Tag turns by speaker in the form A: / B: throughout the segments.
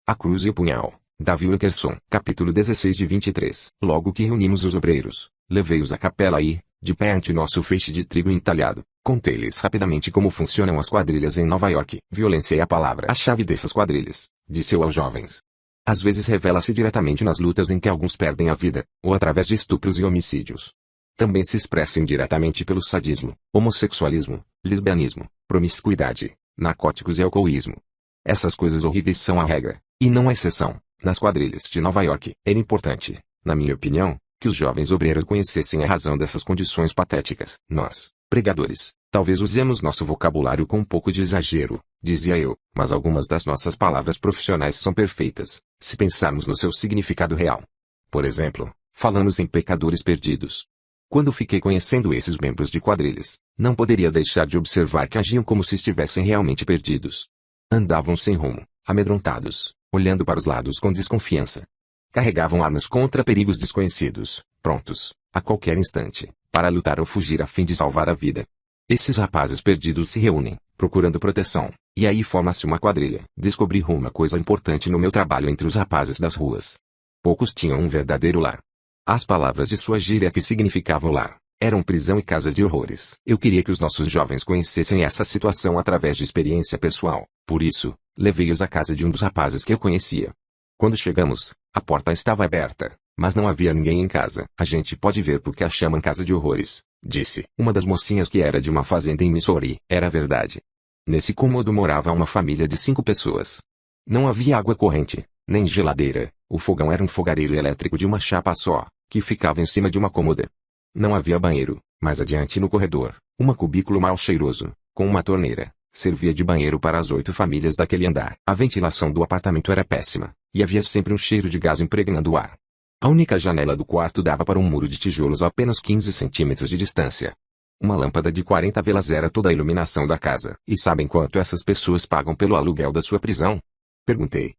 A: A cruz e o punhal. Davi Wilkerson. Capítulo 16 de 23. Logo que reunimos os obreiros, levei-os à capela e, de pé ante nosso feixe de trigo entalhado, contei-lhes rapidamente como funcionam as quadrilhas em Nova York. Violência é a palavra-chave dessas quadrilhas, disse eu aos jovens. Às vezes revela-se diretamente nas lutas em que alguns perdem a vida, ou através de estupros e homicídios. Também se expressa indiretamente pelo sadismo, homossexualismo, lesbianismo, promiscuidade, narcóticos e alcoolismo. Essas coisas horríveis são a regra, e não a exceção, nas quadrilhas de Nova York. Era importante, na minha opinião, que os jovens obreiros conhecessem a razão dessas condições patéticas. Nós, pregadores, talvez usemos nosso vocabulário com um pouco de exagero, dizia eu, mas algumas das nossas palavras profissionais são perfeitas, se pensarmos no seu significado real. Por exemplo, falamos em pecadores perdidos. Quando fiquei conhecendo esses membros de quadrilhas, não poderia deixar de observar que agiam como se estivessem realmente perdidos. Andavam sem rumo, amedrontados, olhando para os lados com desconfiança. Carregavam armas contra perigos desconhecidos, prontos, a qualquer instante, para lutar ou fugir a fim de salvar a vida. Esses rapazes perdidos se reúnem, procurando proteção, e aí forma-se uma quadrilha. Descobri uma coisa importante no meu trabalho entre os rapazes das ruas. Poucos tinham um verdadeiro lar. As palavras de sua gíria que significavam lar, eram prisão e casa de horrores. Eu queria que os nossos jovens conhecessem essa situação através de experiência pessoal. Por isso, levei-os à casa de um dos rapazes que eu conhecia. Quando chegamos, a porta estava aberta, mas não havia ninguém em casa. A gente pode ver porque a chamam casa de horrores, disse uma das mocinhas que era de uma fazenda em Missouri. Era verdade. Nesse cômodo morava uma família de 5 pessoas. Não havia água corrente, nem geladeira. O fogão era um fogareiro elétrico de uma chapa só, que ficava em cima de uma cômoda. Não havia banheiro, mas adiante no corredor, um cubículo mal cheiroso, com uma torneira, servia de banheiro para as 8 famílias daquele andar. A ventilação do apartamento era péssima, e havia sempre um cheiro de gás impregnando o ar. A única janela do quarto dava para um muro de tijolos a apenas 15 centímetros de distância. Uma lâmpada de 40 velas era toda a iluminação da casa. E sabem quanto essas pessoas pagam pelo aluguel da sua prisão? Perguntei.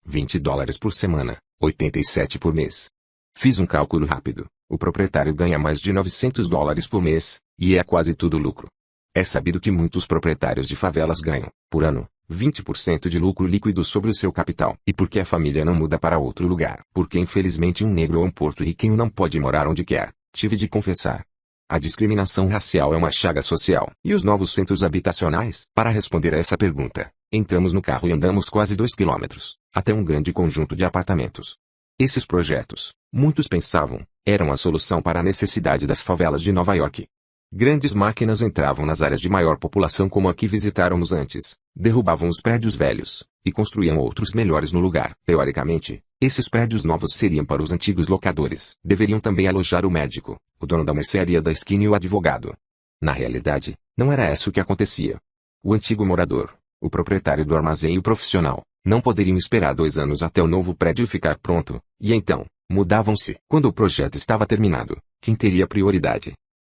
A: $20 por semana, 87 por mês. Fiz um cálculo rápido. O proprietário ganha mais de $900 por mês, e é quase tudo lucro. É sabido que muitos proprietários de favelas ganham, por ano, 20% de lucro líquido sobre o seu capital. E por que a família não muda para outro lugar? Porque infelizmente um negro ou um porto-riquenho não pode morar onde quer, tive de confessar. A discriminação racial é uma chaga social. E os novos centros habitacionais? Para responder a essa pergunta, entramos no carro e andamos quase 2 quilômetros, até um grande conjunto de apartamentos. Esses projetos, muitos pensavam, eram a solução para a necessidade das favelas de Nova York. Grandes máquinas entravam nas áreas de maior população como a que visitáramos antes, derrubavam os prédios velhos, e construíam outros melhores no lugar. Teoricamente, esses prédios novos seriam para os antigos locadores. Deveriam também alojar o médico, o dono da mercearia da esquina e o advogado. Na realidade, não era isso que acontecia. O antigo morador, o proprietário do armazém e o profissional, não poderiam esperar 2 anos até o novo prédio ficar pronto, e então, mudavam-se. Quando o projeto estava terminado, quem teria prioridade?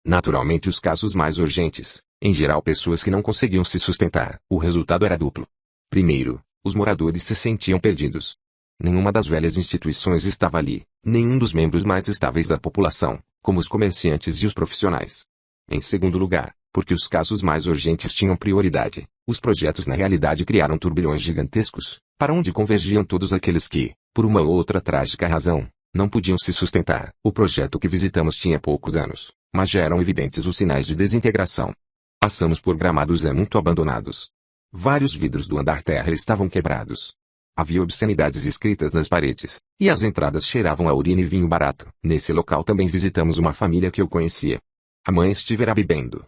A: Naturalmente os casos mais urgentes, em geral pessoas que não conseguiam se sustentar. O resultado era duplo. Primeiro, os moradores se sentiam perdidos. Nenhuma das velhas instituições estava ali, nenhum dos membros mais estáveis da população, como os comerciantes e os profissionais. Em segundo lugar, porque os casos mais urgentes tinham prioridade, os projetos na realidade criaram turbilhões gigantescos, para onde convergiam todos aqueles que, por uma ou outra trágica razão, não podiam se sustentar. O projeto que visitamos tinha poucos anos, mas já eram evidentes os sinais de desintegração. Passamos por gramados muito abandonados. Vários vidros do andar terra estavam quebrados. Havia obscenidades escritas nas paredes, e as entradas cheiravam a urina e vinho barato. Nesse local também visitamos uma família que eu conhecia. A mãe estivera bebendo.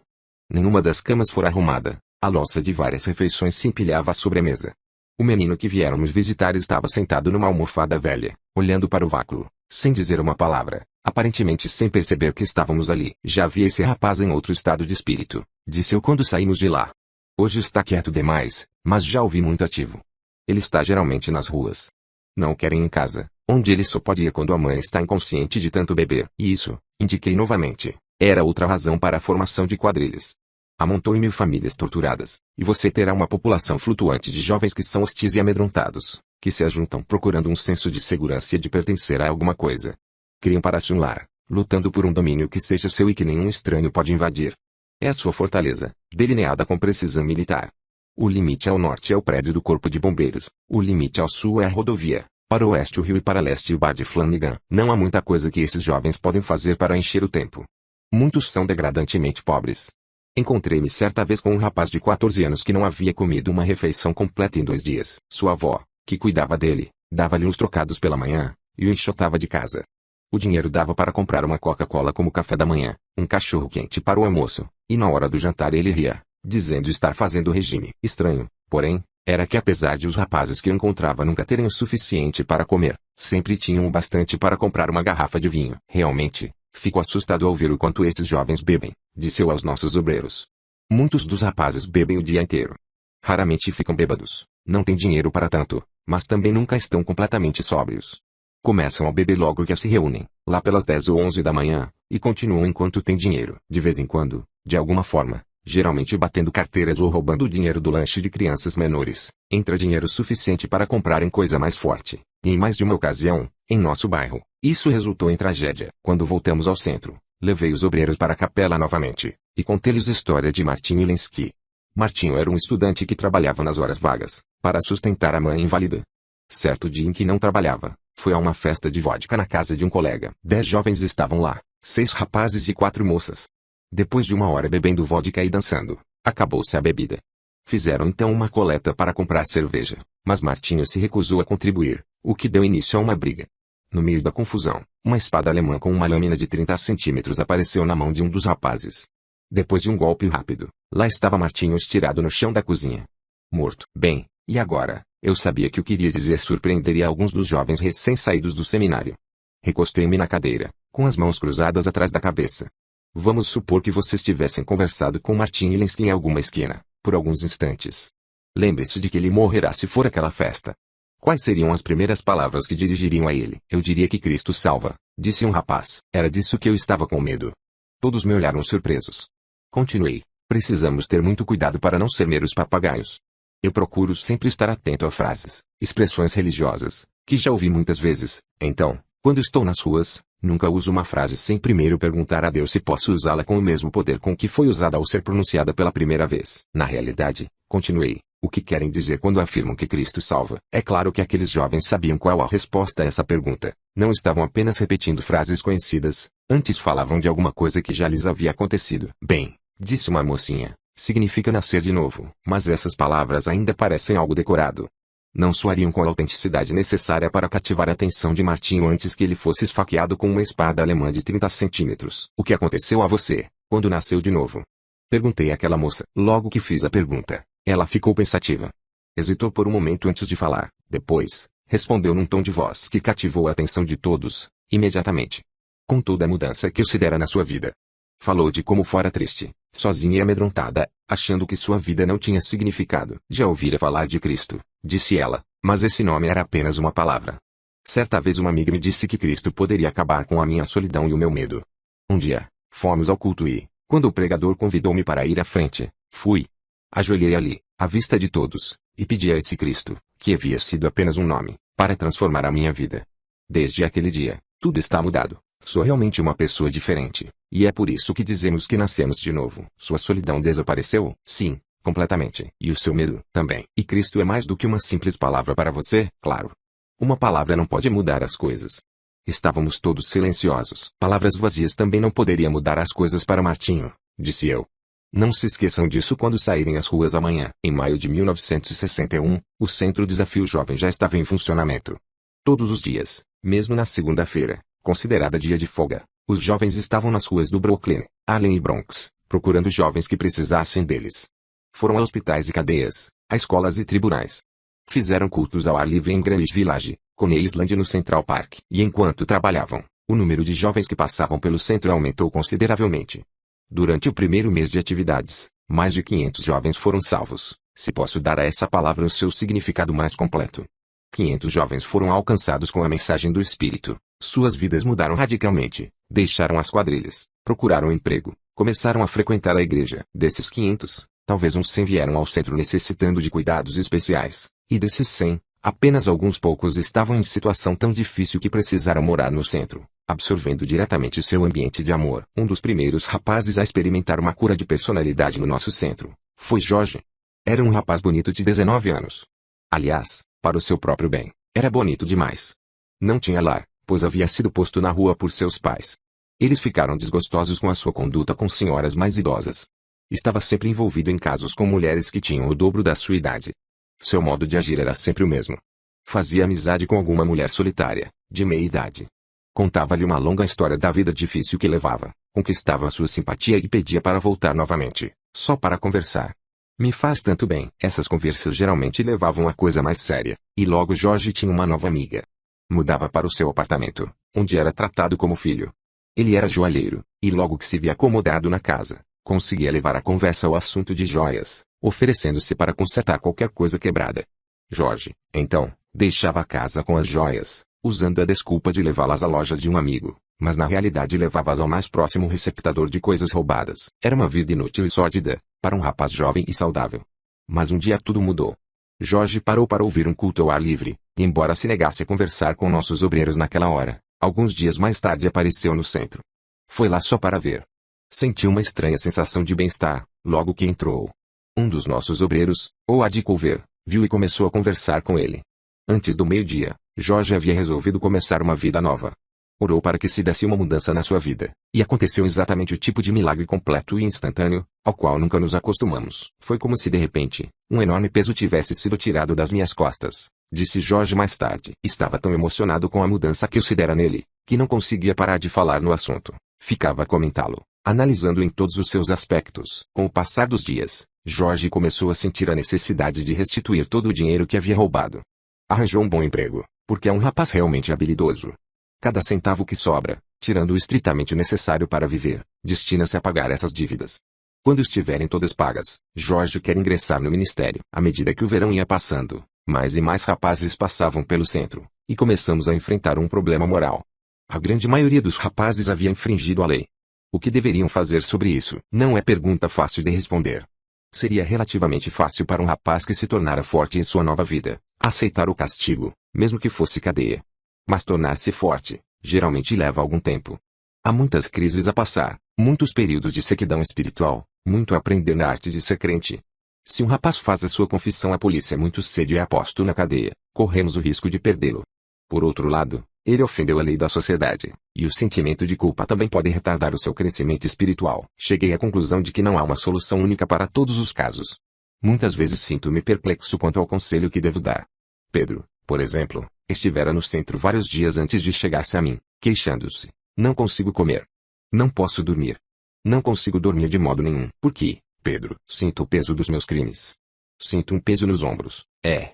A: Nenhuma das camas fora arrumada, a louça de várias refeições se empilhava sobre a mesa. O menino que viéramos visitar estava sentado numa almofada velha, olhando para o vácuo, sem dizer uma palavra, aparentemente sem perceber que estávamos ali. Já vi esse rapaz em outro estado de espírito, disse eu quando saímos de lá. Hoje está quieto demais, mas já o vi muito ativo. Ele está geralmente nas ruas. Não querem em casa, onde ele só pode ir quando a mãe está inconsciente de tanto beber. E isso, indiquei novamente, era outra razão para a formação de quadrilhas. Amontoe 1000 famílias torturadas, e você terá uma população flutuante de jovens que são hostis e amedrontados, que se ajuntam procurando um senso de segurança e de pertencer a alguma coisa. Criam para si um lar, lutando por um domínio que seja seu e que nenhum estranho pode invadir. É a sua fortaleza, delineada com precisão militar. O limite ao norte é o prédio do Corpo de Bombeiros. O limite ao sul é a rodovia. Para o oeste o rio e para leste o bar de Flanagan. Não há muita coisa que esses jovens podem fazer para encher o tempo. Muitos são degradantemente pobres. Encontrei-me certa vez com um rapaz de 14 anos que não havia comido uma refeição completa em 2 dias. Sua avó, que cuidava dele, dava-lhe uns trocados pela manhã, e o enxotava de casa. O dinheiro dava para comprar uma Coca-Cola como café da manhã, um cachorro-quente para o almoço, e na hora do jantar ele ria, dizendo estar fazendo regime. Estranho, porém, era que apesar de os rapazes que eu encontrava nunca terem o suficiente para comer, sempre tinham o bastante para comprar uma garrafa de vinho. Realmente, fico assustado ao ver o quanto esses jovens bebem, disse eu aos nossos obreiros. Muitos dos rapazes bebem o dia inteiro. Raramente ficam bêbados, não têm dinheiro para tanto, mas também nunca estão completamente sóbrios. Começam a beber logo que se reúnem, lá pelas 10 ou 11 da manhã, e continuam enquanto têm dinheiro. De vez em quando, de alguma forma, geralmente batendo carteiras ou roubando o dinheiro do lanche de crianças menores, entra dinheiro suficiente para comprarem coisa mais forte. E em mais de uma ocasião, em nosso bairro, isso resultou em tragédia. Quando voltamos ao centro, levei os obreiros para a capela novamente, e contei-lhes a história de Martinho Lenski. Martinho era um estudante que trabalhava nas horas vagas, para sustentar a mãe inválida. Certo dia em que não trabalhava, foi a uma festa de vodka na casa de um colega. 10 jovens estavam lá, 6 rapazes e 4 moças. Depois de 1 hora bebendo vodka e dançando, acabou-se a bebida. Fizeram então uma coleta para comprar cerveja, mas Martinho se recusou a contribuir, o que deu início a uma briga. No meio da confusão, uma espada alemã com uma lâmina de 30 centímetros apareceu na mão de um dos rapazes. Depois de um golpe rápido, lá estava Martinho estirado no chão da cozinha. Morto. Bem, e agora? Eu sabia que o que queria dizer surpreenderia alguns dos jovens recém-saídos do seminário. Recostei-me na cadeira, com as mãos cruzadas atrás da cabeça. Vamos supor que vocês tivessem conversado com Martinho Lenski em alguma esquina, por alguns instantes. Lembre-se de que ele morrerá se for aquela festa. Quais seriam as primeiras palavras que dirigiriam a ele? Eu diria que Cristo salva, disse um rapaz. Era disso que eu estava com medo. Todos me olharam surpresos. Continuei. Precisamos ter muito cuidado para não ser meros papagaios. Eu procuro sempre estar atento a frases, expressões religiosas, que já ouvi muitas vezes. Então, quando estou nas ruas, nunca uso uma frase sem primeiro perguntar a Deus se posso usá-la com o mesmo poder com que foi usada ao ser pronunciada pela primeira vez. Na realidade, continuei, o que querem dizer quando afirmam que Cristo salva? É claro que aqueles jovens sabiam qual a resposta a essa pergunta. Não estavam apenas repetindo frases conhecidas, antes falavam de alguma coisa que já lhes havia acontecido. Bem, disse uma mocinha, significa nascer de novo. Mas essas palavras ainda parecem algo decorado. Não soariam com a autenticidade necessária para cativar a atenção de Martinho antes que ele fosse esfaqueado com uma espada alemã de 30 centímetros. O que aconteceu a você, quando nasceu de novo? Perguntei àquela moça. Logo que fiz a pergunta, ela ficou pensativa. Hesitou por um momento antes de falar. Depois, respondeu num tom de voz que cativou a atenção de todos, imediatamente. Contou da mudança que se dera na sua vida. Falou de como fora triste, sozinha e amedrontada, achando que sua vida não tinha significado. Já ouvira falar de Cristo, disse ela, mas esse nome era apenas uma palavra. Certa vez uma amiga me disse que Cristo poderia acabar com a minha solidão e o meu medo. Um dia, fomos ao culto e, quando o pregador convidou-me para ir à frente, fui. Ajoelhei ali, à vista de todos, e pedi a esse Cristo, que havia sido apenas um nome, para transformar a minha vida. Desde aquele dia, tudo está mudado. Sou realmente uma pessoa diferente, e é por isso que dizemos que nascemos de novo. Sua solidão desapareceu? Sim, completamente. E o seu medo? Também. E Cristo é mais do que uma simples palavra para você? Claro. Uma palavra não pode mudar as coisas. Estávamos todos silenciosos. Palavras vazias também não poderiam mudar as coisas para Martinho, disse eu. Não se esqueçam disso quando saírem às ruas amanhã. Em maio de 1961, o Centro Desafio Jovem já estava em funcionamento. Todos os dias, mesmo na segunda-feira, considerada dia de folga, os jovens estavam nas ruas do Brooklyn, Harlem e Bronx, procurando jovens que precisassem deles. Foram a hospitais e cadeias, a escolas e tribunais. Fizeram cultos ao ar livre em Greenwich Village, Coney Island no Central Park. E enquanto trabalhavam, o número de jovens que passavam pelo centro aumentou consideravelmente. Durante o primeiro mês de atividades, mais de 500 jovens foram salvos, se posso dar a essa palavra o seu significado mais completo. 500 jovens foram alcançados com a mensagem do Espírito. Suas vidas mudaram radicalmente, deixaram as quadrilhas, procuraram emprego, começaram a frequentar a igreja. Desses 500, talvez uns 100 vieram ao centro necessitando de cuidados especiais, e desses 100, apenas alguns poucos estavam em situação tão difícil que precisaram morar no centro, absorvendo diretamente seu ambiente de amor. Um dos primeiros rapazes a experimentar uma cura de personalidade no nosso centro foi Jorge. Era um rapaz bonito de 19 anos. Aliás, para o seu próprio bem, era bonito demais. Não tinha lar, pois havia sido posto na rua por seus pais. Eles ficaram desgostosos com a sua conduta com senhoras mais idosas. Estava sempre envolvido em casos com mulheres que tinham o dobro da sua idade. Seu modo de agir era sempre o mesmo. Fazia amizade com alguma mulher solitária, de meia idade. Contava-lhe uma longa história da vida difícil que levava, conquistava sua simpatia e pedia para voltar novamente, só para conversar. Me faz tanto bem. Essas conversas geralmente levavam a coisa mais séria, e logo Jorge tinha uma nova amiga. Mudava para o seu apartamento, onde era tratado como filho. Ele era joalheiro, e logo que se via acomodado na casa, conseguia levar a conversa ao assunto de joias, oferecendo-se para consertar qualquer coisa quebrada. Jorge, então, deixava a casa com as joias, usando a desculpa de levá-las à loja de um amigo, mas na realidade levava-as ao mais próximo receptador de coisas roubadas. Era uma vida inútil e sórdida, para um rapaz jovem e saudável. Mas um dia tudo mudou. Jorge parou para ouvir um culto ao ar livre, e embora se negasse a conversar com nossos obreiros naquela hora, alguns dias mais tarde apareceu no centro. Foi lá só para ver. Sentiu uma estranha sensação de bem-estar, logo que entrou. Um dos nossos obreiros, o Adcover, viu e começou a conversar com ele. Antes do meio-dia, Jorge havia resolvido começar uma vida nova. Orou para que se desse uma mudança na sua vida, e aconteceu exatamente o tipo de milagre completo e instantâneo, ao qual nunca nos acostumamos. Foi como se de repente, um enorme peso tivesse sido tirado das minhas costas, disse Jorge mais tarde. Estava tão emocionado com a mudança que o se dera nele, que não conseguia parar de falar no assunto. Ficava a comentá-lo, analisando em todos os seus aspectos. Com o passar dos dias, Jorge começou a sentir a necessidade de restituir todo o dinheiro que havia roubado. Arranjou um bom emprego, porque é um rapaz realmente habilidoso. Cada centavo que sobra, tirando o estritamente necessário para viver, destina-se a pagar essas dívidas. Quando estiverem todas pagas, Jorge quer ingressar no ministério. À medida que o verão ia passando, mais e mais rapazes passavam pelo centro, e começamos a enfrentar um problema moral. A grande maioria dos rapazes havia infringido a lei. O que deveriam fazer sobre isso? Não é pergunta fácil de responder. Seria relativamente fácil para um rapaz que se tornara forte em sua nova vida, aceitar o castigo, mesmo que fosse cadeia. Mas tornar-se forte, geralmente leva algum tempo. Há muitas crises a passar, muitos períodos de sequidão espiritual, muito a aprender na arte de ser crente. Se um rapaz faz a sua confissão à polícia muito cedo e é posto na cadeia, corremos o risco de perdê-lo. Por outro lado, ele ofendeu a lei da sociedade, e o sentimento de culpa também pode retardar o seu crescimento espiritual. Cheguei à conclusão de que não há uma solução única para todos os casos. Muitas vezes sinto-me perplexo quanto ao conselho que devo dar. Pedro, por exemplo, estivera no centro vários dias antes de chegar-se a mim, queixando-se. Não consigo comer. Não posso dormir. Não consigo dormir de modo nenhum. Por quê, Pedro? Sinto o peso dos meus crimes. Sinto um peso nos ombros.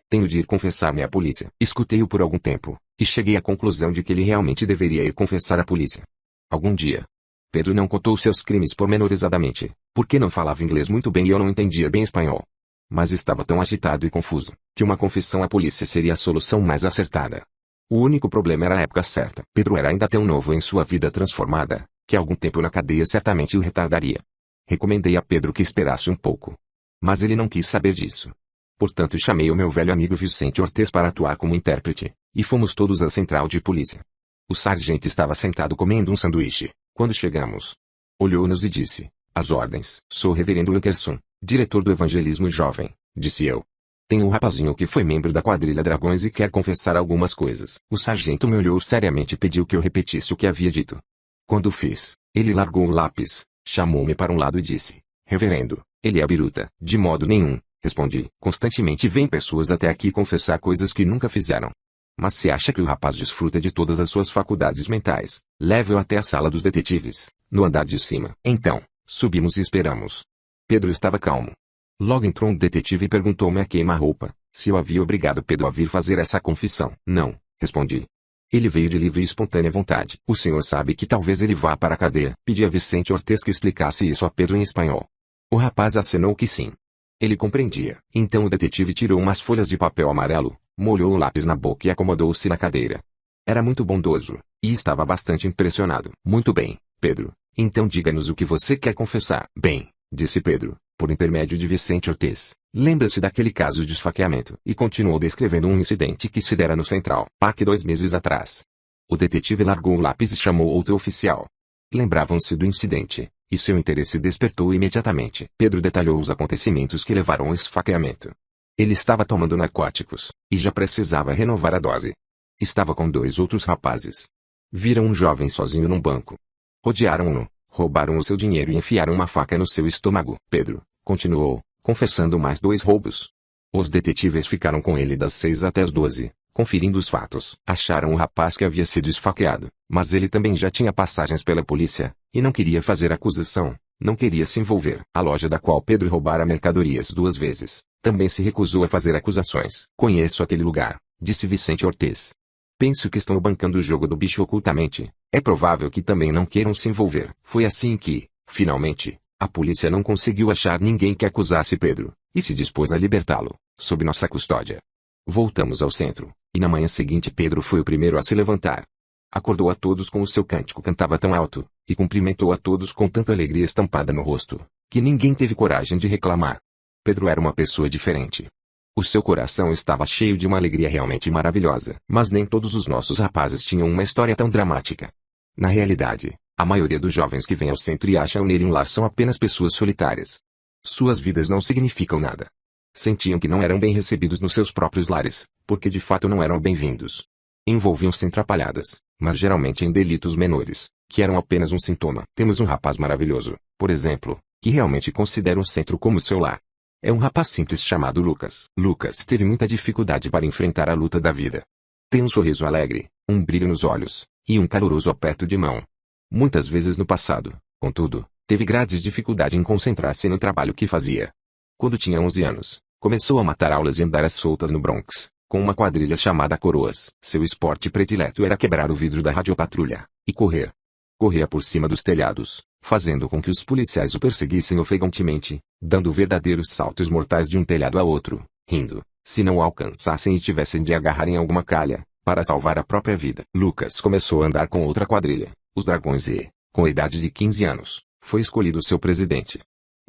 A: Tenho de ir confessar-me à polícia. Escutei-o por algum tempo, e cheguei à conclusão de que ele realmente deveria ir confessar à polícia. Algum dia. Pedro não contou seus crimes pormenorizadamente, porque não falava inglês muito bem e eu não entendia bem espanhol. Mas estava tão agitado e confuso, que uma confissão à polícia seria a solução mais acertada. O único problema era a época certa. Pedro era ainda tão novo em sua vida transformada, que algum tempo na cadeia certamente o retardaria. Recomendei a Pedro que esperasse um pouco. Mas ele não quis saber disso. Portanto chamei o meu velho amigo Vicente Ortez para atuar como intérprete, e fomos todos à central de polícia. O sargento estava sentado comendo um sanduíche, quando chegamos. Olhou-nos e disse, "As ordens." "Sou o reverendo Wilkerson, diretor do evangelismo jovem", disse eu. "Tenho um rapazinho que foi membro da quadrilha Dragões e quer confessar algumas coisas." O sargento me olhou seriamente e pediu que eu repetisse o que havia dito. Quando fiz, ele largou o lápis, chamou-me para um lado e disse, "Reverendo, ele é biruta." "De modo nenhum", respondi. "Constantemente vêm pessoas até aqui confessar coisas que nunca fizeram. Mas se acha que o rapaz desfruta de todas as suas faculdades mentais, leve-o até a sala dos detetives, no andar de cima." Então, subimos e esperamos. Pedro estava calmo. Logo entrou um detetive e perguntou-me a queima-roupa, se eu havia obrigado Pedro a vir fazer essa confissão. "Não", respondi. "Ele veio de livre e espontânea vontade." "O senhor sabe que talvez ele vá para a cadeia?" Pedi a Vicente Ortez que explicasse isso a Pedro em espanhol. O rapaz acenou que sim. Ele compreendia. Então o detetive tirou umas folhas de papel amarelo, molhou o lápis na boca e acomodou-se na cadeira. Era muito bondoso, e estava bastante impressionado. "Muito bem, Pedro, então diga-nos o que você quer confessar." "Bem", disse Pedro, por intermédio de Vicente Ortez, "lembra-se daquele caso de esfaqueamento?" E continuou descrevendo um incidente que se dera no Central Park 2 meses atrás. O detetive largou o lápis e chamou outro oficial. Lembravam-se do incidente, e seu interesse despertou imediatamente. Pedro detalhou os acontecimentos que levaram ao esfaqueamento. Ele estava tomando narcóticos, e já precisava renovar a dose. Estava com 2 outros rapazes. Viram um jovem sozinho num banco. Rodearam-no, roubaram o seu dinheiro e enfiaram uma faca no seu estômago. Pedro continuou, confessando mais 2 roubos. Os detetives ficaram com ele das 6 até as 12, conferindo os fatos. Acharam o rapaz que havia sido esfaqueado, mas ele também já tinha passagens pela polícia, e não queria fazer acusação, não queria se envolver. A loja da qual Pedro roubara mercadorias 2 vezes, também se recusou a fazer acusações. Conheço aquele lugar, disse Vicente Ortiz. Penso que estão bancando o jogo do bicho ocultamente. É provável que também não queiram se envolver. Foi assim que, finalmente, a polícia não conseguiu achar ninguém que acusasse Pedro, e se dispôs a libertá-lo, sob nossa custódia. Voltamos ao centro, e na manhã seguinte Pedro foi o primeiro a se levantar. Acordou a todos com o seu cântico cantava tão alto, e cumprimentou a todos com tanta alegria estampada no rosto, que ninguém teve coragem de reclamar. Pedro era uma pessoa diferente. O seu coração estava cheio de uma alegria realmente maravilhosa. Mas nem todos os nossos rapazes tinham uma história tão dramática. Na realidade, a maioria dos jovens que vêm ao centro e acham nele um lar são apenas pessoas solitárias. Suas vidas não significam nada. Sentiam que não eram bem recebidos nos seus próprios lares, porque de fato não eram bem-vindos. Envolviam-se em trapalhadas, mas geralmente em delitos menores, que eram apenas um sintoma. Temos um rapaz maravilhoso, por exemplo, que realmente considera o centro como seu lar. É um rapaz simples chamado Lucas. Lucas teve muita dificuldade para enfrentar a luta da vida. Tem um sorriso alegre, um brilho nos olhos, e um caloroso aperto de mão. Muitas vezes no passado, contudo, teve grandes dificuldade em concentrar-se no trabalho que fazia. Quando tinha 11 anos, começou a matar aulas e andar às soltas no Bronx, com uma quadrilha chamada Coroas. Seu esporte predileto era quebrar o vidro da radiopatrulha, e correr. Corria por cima dos telhados, fazendo com que os policiais o perseguissem ofegantemente, dando verdadeiros saltos mortais de um telhado a outro, rindo, se não o alcançassem e tivessem de agarrar em alguma calha, para salvar a própria vida. Lucas começou a andar com outra quadrilha, os Dragões e, com a idade de 15 anos, foi escolhido seu presidente.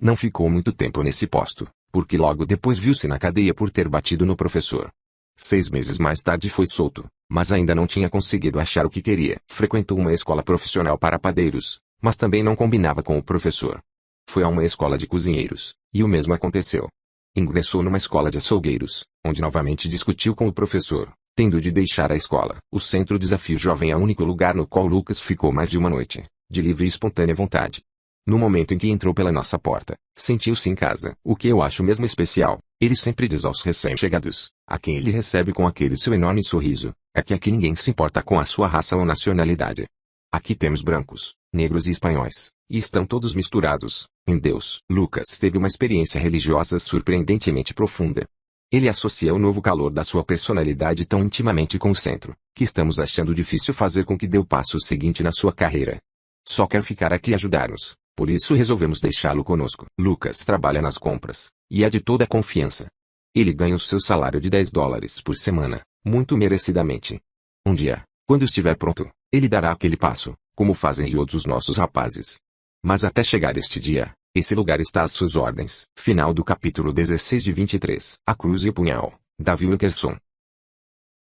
A: Não ficou muito tempo nesse posto, porque logo depois viu-se na cadeia por ter batido no professor. 6 meses mais tarde foi solto, mas ainda não tinha conseguido achar o que queria. Frequentou uma escola profissional para padeiros, mas também não combinava com o professor. Foi a uma escola de cozinheiros, e o mesmo aconteceu. Ingressou numa escola de açougueiros, onde novamente discutiu com o professor, tendo de deixar a escola. O Centro Desafio Jovem é o único lugar no qual Lucas ficou mais de uma noite, de livre e espontânea vontade. No momento em que entrou pela nossa porta, sentiu-se em casa. O que eu acho mesmo especial, ele sempre diz aos recém-chegados, a quem ele recebe com aquele seu enorme sorriso, é que aqui ninguém se importa com a sua raça ou nacionalidade. Aqui temos brancos, negros e espanhóis, e estão todos misturados, em Deus. Lucas teve uma experiência religiosa surpreendentemente profunda. Ele associa o novo calor da sua personalidade tão intimamente com o centro, que estamos achando difícil fazer com que dê o passo seguinte na sua carreira. Só quer ficar aqui e ajudar-nos. Por isso resolvemos deixá-lo conosco. Lucas trabalha nas compras, e é de toda a confiança. Ele ganha o seu salário de $10 por semana, muito merecidamente. Um dia, quando estiver pronto, ele dará aquele passo, como fazem todos os nossos rapazes. Mas até chegar este dia, esse lugar está às suas ordens. Final do capítulo 16 de 23. A Cruz e o Punhal, Davi Wilkerson.